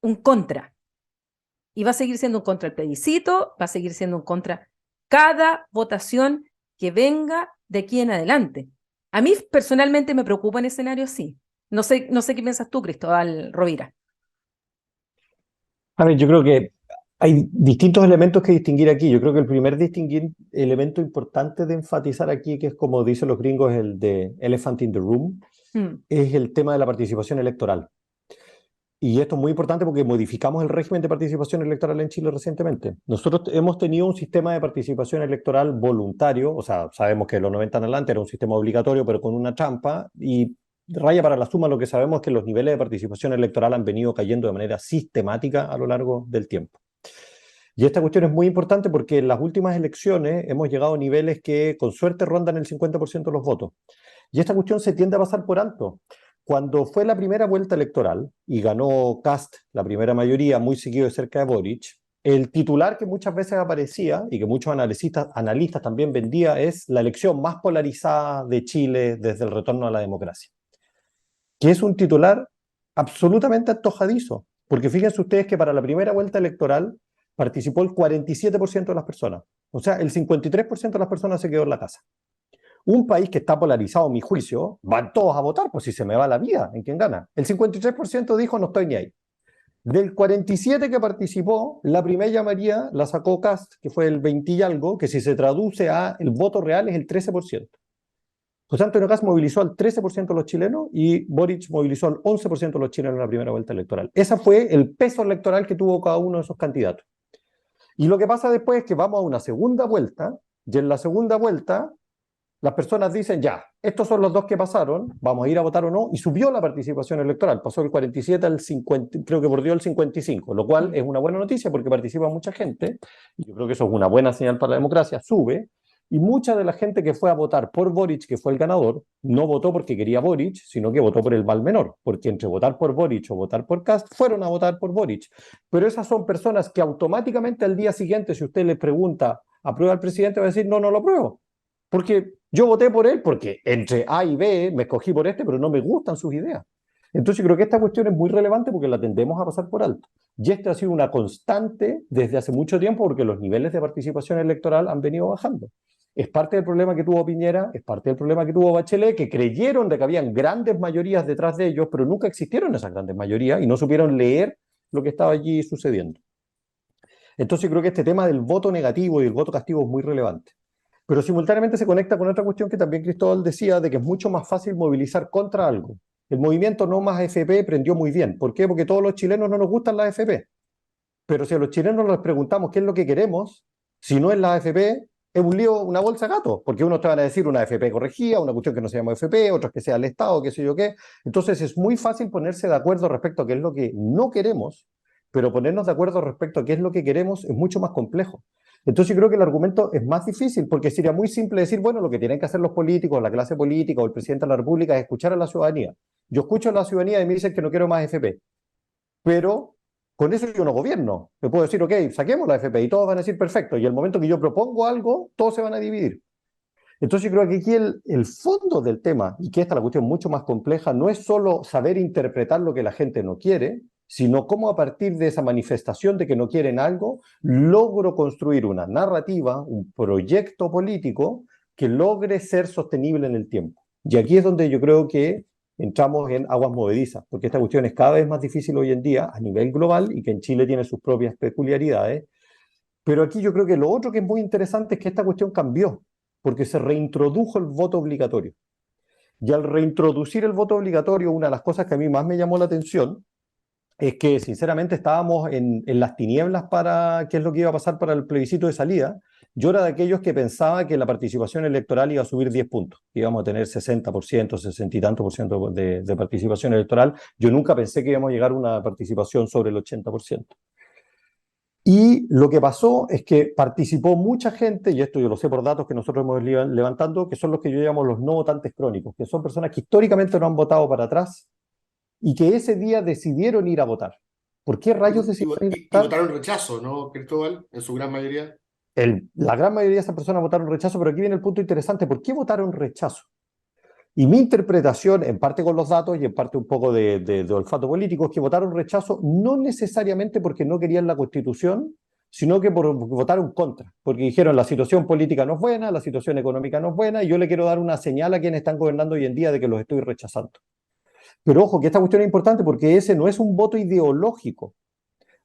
un contra. Y va a seguir siendo un contra el plebiscito, va a seguir siendo un contra cada votación que venga de aquí en adelante. A mí personalmente me preocupa un escenario así. No sé qué piensas tú, Cristóbal Rovira. A ver, yo creo que hay distintos elementos que distinguir aquí. Yo creo que el primer elemento importante de enfatizar aquí, que es como dicen los gringos, el de elephant in the room, es el tema de la participación electoral. Y esto es muy importante porque modificamos el régimen de participación electoral en Chile recientemente. Nosotros hemos tenido un sistema de participación electoral voluntario, o sea, sabemos que en los 90 en adelante era un sistema obligatorio, pero con una trampa, y raya para la suma lo que sabemos es que los niveles de participación electoral han venido cayendo de manera sistemática a lo largo del tiempo. Y esta cuestión es muy importante porque en las últimas elecciones hemos llegado a niveles que con suerte rondan el 50% de los votos. Y esta cuestión se tiende a pasar por alto. Cuando fue la primera vuelta electoral y ganó Kast la primera mayoría, muy seguido de cerca de Boric, el titular que muchas veces aparecía y que muchos analistas también vendía es la elección más polarizada de Chile desde el retorno a la democracia. Que es un titular absolutamente antojadizo, porque fíjense ustedes que para la primera vuelta electoral participó el 47% de las personas. O sea, el 53% de las personas se quedó en la casa. Un país que está polarizado, a mi juicio, van todos a votar, pues si se me va la vida, ¿en quién gana? El 53% dijo no estoy ni ahí. Del 47% que participó, la primera mayoría la sacó Kast, que fue el 20 y algo, que si se traduce a el voto real es el 13%. José Antonio Kast movilizó al 13% de los chilenos y Boric movilizó al 11% de los chilenos en la primera vuelta electoral. Ese fue el peso electoral que tuvo cada uno de esos candidatos. Y lo que pasa después es que vamos a una segunda vuelta, y en la segunda vuelta las personas dicen, ya, estos son los dos que pasaron, vamos a ir a votar o no, y subió la participación electoral, pasó del 47 al 50, creo que bordeó el 55, lo cual es una buena noticia porque participa mucha gente, y yo creo que eso es una buena señal para la democracia, sube, y mucha de la gente que fue a votar por Boric, que fue el ganador, no votó porque quería Boric, sino que votó por el mal menor, porque entre votar por Boric o votar por Kast, fueron a votar por Boric. Pero esas son personas que automáticamente al día siguiente, si usted les pregunta, ¿aprueba al presidente? Va a decir, no, no lo apruebo. Porque yo voté por él porque entre A y B me escogí por este, pero no me gustan sus ideas. Entonces creo que esta cuestión es muy relevante porque la tendemos a pasar por alto. Y esta ha sido una constante desde hace mucho tiempo porque los niveles de participación electoral han venido bajando. Es parte del problema que tuvo Piñera, es parte del problema que tuvo Bachelet, que creyeron de que habían grandes mayorías detrás de ellos, pero nunca existieron esas grandes mayorías y no supieron leer lo que estaba allí sucediendo. Entonces creo que este tema del voto negativo y el voto castigo es muy relevante. Pero simultáneamente se conecta con otra cuestión que también Cristóbal decía, de que es mucho más fácil movilizar contra algo. El movimiento No Más AFP prendió muy bien. ¿Por qué? Porque todos los chilenos no nos gustan las AFP. Pero si a los chilenos les preguntamos qué es lo que queremos, si no es la AFP, es un lío, una bolsa de gato, porque unos te van a decir una AFP corregida, una cuestión que no se llama AFP, otros que sea el Estado, qué sé yo qué. Entonces es muy fácil ponerse de acuerdo respecto a qué es lo que no queremos, pero ponernos de acuerdo respecto a qué es lo que queremos es mucho más complejo. Entonces yo creo que el argumento es más difícil, porque sería muy simple decir, bueno, lo que tienen que hacer los políticos, la clase política o el presidente de la República es escuchar a la ciudadanía. Yo escucho a la ciudadanía y me dicen que no quiero más AFP, pero con eso yo no gobierno. Me puedo decir, ok, saquemos la AFP y todos van a decir perfecto, y el momento que yo propongo algo, todos se van a dividir. Entonces yo creo que aquí el fondo del tema, y que esta es la cuestión mucho más compleja, no es solo saber interpretar lo que la gente no quiere, sino cómo a partir de esa manifestación de que no quieren algo, logro construir una narrativa, un proyecto político que logre ser sostenible en el tiempo. Y aquí es donde yo creo que entramos en aguas movedizas, porque esta cuestión es cada vez más difícil hoy en día a nivel global y que en Chile tiene sus propias peculiaridades. Pero aquí yo creo que lo otro que es muy interesante es que esta cuestión cambió, porque se reintrodujo el voto obligatorio. Y al reintroducir el voto obligatorio, una de las cosas que a mí más me llamó la atención es que sinceramente estábamos en las tinieblas para qué es lo que iba a pasar para el plebiscito de salida. Yo era de aquellos que pensaba que la participación electoral iba a subir 10 puntos, que íbamos a tener 60%, 60 y tanto por ciento de participación electoral. Yo nunca pensé que íbamos a llegar a una participación sobre el 80%. Y lo que pasó es que participó mucha gente, y esto yo lo sé por datos que nosotros hemos ido levantando, que son los que yo llamo los no votantes crónicos, que son personas que históricamente no han votado para atrás y que ese día decidieron ir a votar. ¿Por qué rayos decidieron ir a Y votar? votaron rechazo, ¿no, Cristóbal? En su gran mayoría. La gran mayoría de esas personas votaron rechazo, pero aquí viene el punto interesante. ¿Por qué votaron rechazo? Y mi interpretación, en parte con los datos y en parte un poco de olfato político, es que votaron rechazo no necesariamente porque no querían la Constitución, sino que porque votaron contra, porque dijeron la situación política no es buena, la situación económica no es buena, y yo le quiero dar una señal a quienes están gobernando hoy en día de que los estoy rechazando. Pero ojo, que esta cuestión es importante porque ese no es un voto ideológico,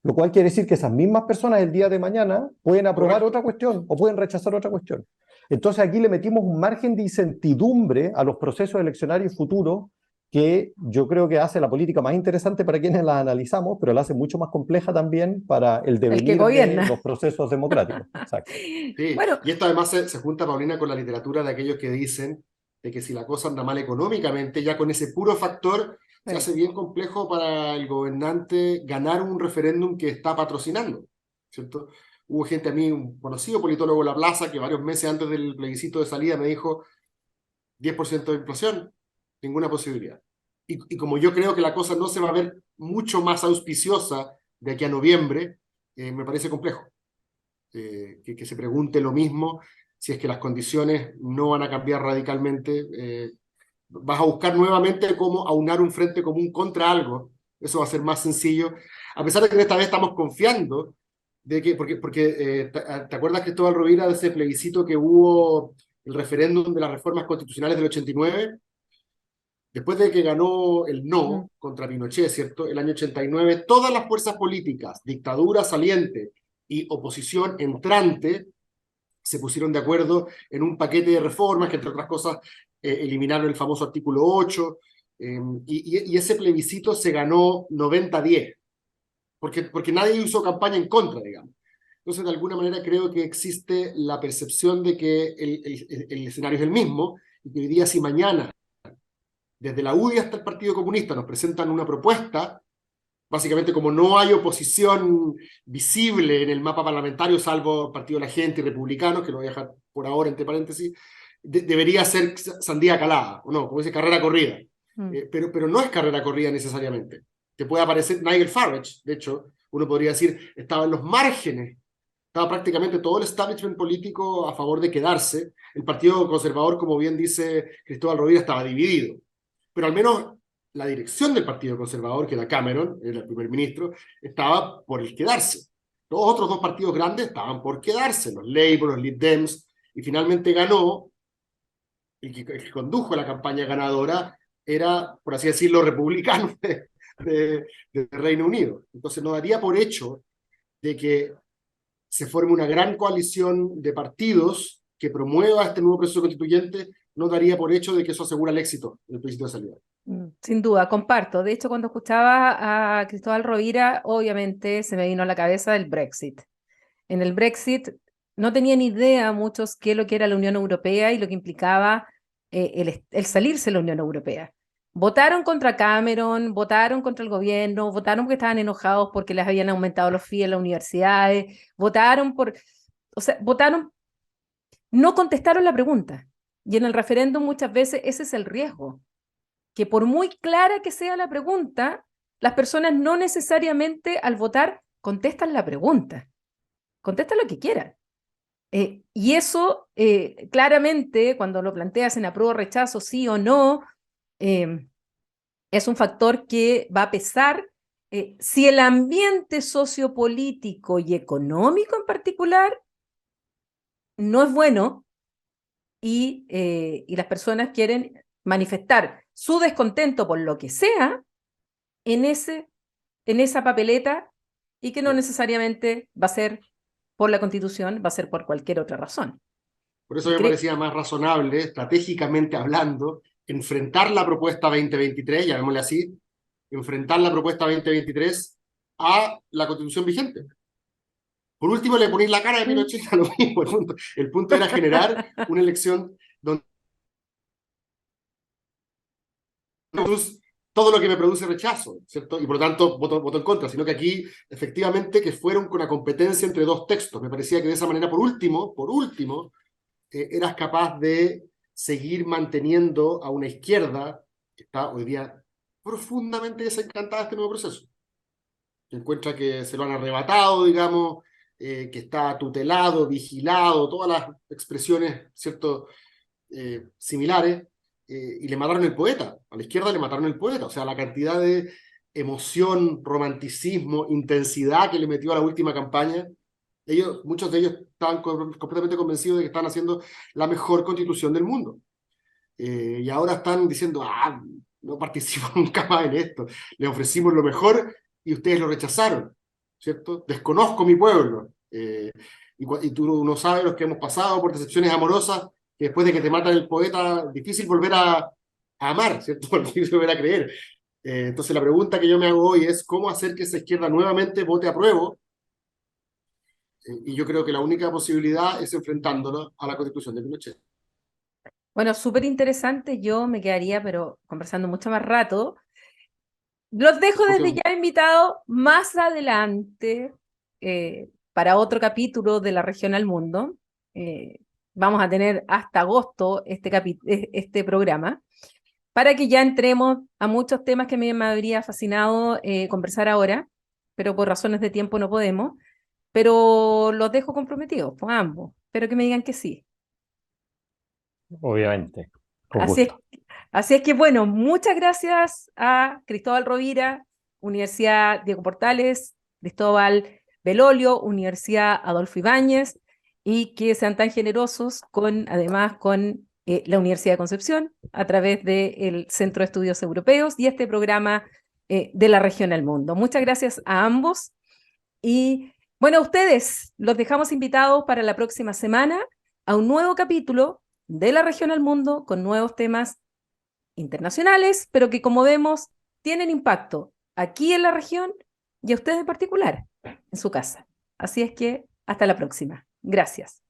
lo cual quiere decir que esas mismas personas el día de mañana pueden aprobar Correcto. otra cuestión o pueden rechazar otra cuestión. Entonces aquí le metimos un margen de incertidumbre a los procesos eleccionarios futuros que yo creo que hace la política más interesante para quienes la analizamos, pero la hace mucho más compleja también para el El que devenir de gobierna. los procesos democráticos. Exacto. Sí, Bueno, y esto además se junta, Paulina, con la literatura de aquellos que dicen de que si la cosa anda mal económicamente, ya con ese puro factor se hace bien complejo para el gobernante ganar un referéndum que está patrocinando, ¿cierto? Hubo gente, a mí, un conocido politólogo de La Plaza, que varios meses antes del plebiscito de salida me dijo 10% de inflación, ninguna posibilidad. Y como yo creo que la cosa no se va a ver mucho más auspiciosa de aquí a noviembre, me parece complejo. Que se pregunte lo mismo, si es que las condiciones no van a cambiar radicalmente, vas a buscar nuevamente cómo aunar un frente común contra algo, eso va a ser más sencillo, a pesar de que esta vez estamos confiando, de que, porque ¿te acuerdas, Cristóbal Rovira, de ese plebiscito que hubo, el referéndum de las reformas constitucionales del 89? Después de que ganó el no contra Pinochet, ¿cierto? El año 89, todas las fuerzas políticas, dictadura saliente y oposición entrante, se pusieron de acuerdo en un paquete de reformas que, entre otras cosas, eliminaron el famoso artículo 8, y ese plebiscito se ganó 90-10, porque nadie hizo campaña en contra, digamos. Entonces, de alguna manera, creo que existe la percepción de que el escenario es el mismo, y que hoy día, si mañana desde la UDI hasta el Partido Comunista nos presentan una propuesta, básicamente como no hay oposición visible en el mapa parlamentario, salvo el Partido de la Gente y Republicanos, que lo voy a dejar por ahora entre paréntesis, debería ser sandía calada, o no, como dice, carrera corrida. Pero no es carrera corrida necesariamente. Te puede aparecer Nigel Farage, de hecho, uno podría decir, estaba en los márgenes, estaba prácticamente todo el establishment político a favor de quedarse. El Partido Conservador, como bien dice Cristóbal Rovira, estaba dividido. Pero al menos la dirección del Partido Conservador, que era Cameron, era el primer ministro, estaba por el quedarse. Los otros dos partidos grandes estaban por quedarse, los Labour, los Lib Dems, y finalmente ganó, el que condujo la campaña ganadora era, por así decirlo, republicano de Reino Unido. Entonces no daría por hecho de que se forme una gran coalición de partidos que promueva este nuevo proceso constituyente, no daría por hecho de que eso asegura el éxito del plebiscito de salida. Sin duda, comparto. De hecho, cuando escuchaba a Cristóbal Rovira, obviamente se me vino a la cabeza el Brexit. En el Brexit no tenían idea muchos qué es lo que era la Unión Europea y lo que implicaba el salirse de la Unión Europea. Votaron contra Cameron, votaron contra el gobierno, votaron porque estaban enojados porque les habían aumentado los fees en las universidades, votaron, no contestaron la pregunta. Y en el referéndum muchas veces ese es el riesgo, que por muy clara que sea la pregunta, las personas no necesariamente al votar contestan la pregunta, contestan lo que quieran. Y eso, claramente, cuando lo planteas en apruebo o rechazo, sí o no, es un factor que va a pesar si el ambiente sociopolítico y económico en particular no es bueno y las personas quieren manifestar su descontento por lo que sea en esa papeleta y que no necesariamente va a ser por la Constitución, va a ser por cualquier otra razón. Por eso me parecía más razonable, estratégicamente hablando, enfrentar la propuesta 2023, llamémosle así, enfrentar la propuesta 2023 a la Constitución vigente. Por último, le ponéis la cara de Pinochet a lo mismo. El punto era generar una elección donde todo lo que me produce rechazo, ¿cierto? Y por lo tanto voto en contra, sino que aquí, efectivamente, que fueron con una competencia entre dos textos. Me parecía que de esa manera, por último, eras capaz de seguir manteniendo a una izquierda que está hoy día profundamente desencantada de este nuevo proceso. Que encuentra que se lo han arrebatado, digamos, que está tutelado, vigilado, todas las expresiones, ¿cierto?, similares, y le mataron el poeta. A la izquierda le mataron el poeta. O sea, la cantidad de emoción, romanticismo, intensidad que le metió a la última campaña. Muchos de ellos estaban completamente convencidos de que están haciendo la mejor constitución del mundo. Y ahora están diciendo, no participo nunca más en esto. Les ofrecimos lo mejor y ustedes lo rechazaron, ¿cierto? Desconozco mi pueblo. Y tú no sabes los que hemos pasado por decepciones amorosas, que después de que te matan el poeta, difícil volver a amar, ¿cierto? Difícil volver a creer. Entonces la pregunta que yo me hago hoy es, ¿cómo hacer que esa izquierda nuevamente vote apruebo? Y yo creo que la única posibilidad es enfrentándolo a la Constitución de Pinochet. Bueno, súper interesante. Yo me quedaría, pero conversando mucho más rato. Los dejo desde ya invitados más adelante para otro capítulo de La Región al Mundo. Vamos a tener hasta agosto este programa, para que ya entremos a muchos temas que me habría fascinado conversar ahora, pero por razones de tiempo no podemos. Pero los dejo comprometidos, pues ambos. Espero que me digan que sí. Obviamente. Con Así gusto. Así es que, bueno, muchas gracias a Cristóbal Rovira, Universidad Diego Portales, Cristóbal Belolio, Universidad Adolfo Ibáñez, y que sean tan generosos además con la Universidad de Concepción, a través del Centro de Estudios Europeos y este programa de La Región al Mundo. Muchas gracias a ambos. Y bueno, a ustedes los dejamos invitados para la próxima semana a un nuevo capítulo de La Región al Mundo con nuevos temas internacionales, pero que, como vemos, tienen impacto aquí en la región y a ustedes en particular en su casa. Así es que hasta la próxima. Gracias.